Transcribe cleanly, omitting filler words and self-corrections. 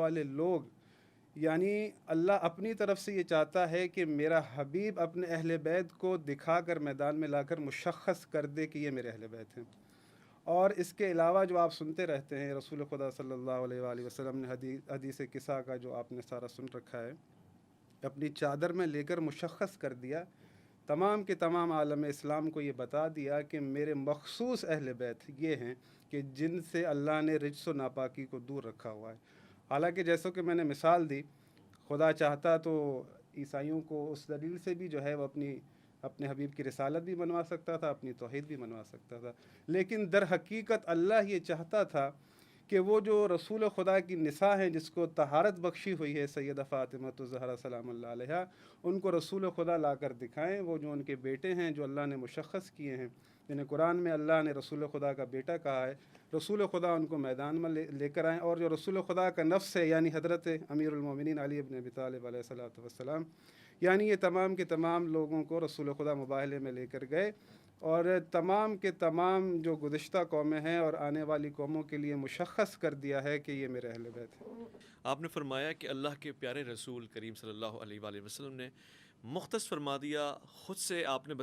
والے لوگ، یعنی اللہ اپنی طرف سے یہ چاہتا ہے کہ میرا حبیب اپنے اہل بیت کو دکھا کر میدان میں لا کر مشخص کر دے کہ یہ میرے اہل بیت ہیں۔ اور اس کے علاوہ جو آپ سنتے رہتے ہیں، رسول خدا صلی اللہ علیہ وآلہ وسلم نے حدیث قصہ کا جو آپ نے سارا سن رکھا ہے، اپنی چادر میں لے کر مشخص کر دیا، تمام کے تمام عالم اسلام کو یہ بتا دیا کہ میرے مخصوص اہل بیت یہ ہیں کہ جن سے اللہ نے رجس و ناپاکی کو دور رکھا ہوا ہے۔ حالانکہ جیسا کہ میں نے مثال دی، خدا چاہتا تو عیسائیوں کو اس دلیل سے بھی جو ہے وہ اپنے حبیب کی رسالت بھی منوا سکتا تھا، اپنی توحید بھی منوا سکتا تھا، لیکن در حقیقت اللہ یہ چاہتا تھا کہ وہ جو رسول خدا کی نساء ہیں، جس کو طہارت بخشی ہوئی ہے سیدہ فاطمہ الزہرا سلام اللہ علیہا، ان کو رسول خدا لا کر دکھائیں۔ وہ جو ان کے بیٹے ہیں جو اللہ نے مشخص کیے ہیں، جنہیں قرآن میں اللہ نے رسول خدا کا بیٹا کہا ہے، رسول خدا ان کو میدان میں لے کر آئیں، اور جو رسول خدا کا نفس ہے، یعنی حضرت امیر المومنین علی بن ابی طالب علیہ الصلوۃ والسلام، یعنی یہ تمام کے تمام لوگوں کو رسول خدا مباہلے میں لے کر گئے، اور تمام کے تمام جو گزشتہ قومیں ہیں اور آنے والی قوموں کے لیے مشخص کر دیا ہے کہ یہ میرے اہل بیت ہیں۔ آپ نے فرمایا کہ اللہ کے پیارے رسول کریم صلی اللہ علیہ وآلہ وسلم نے مختص فرما دیا، خود سے آپ نے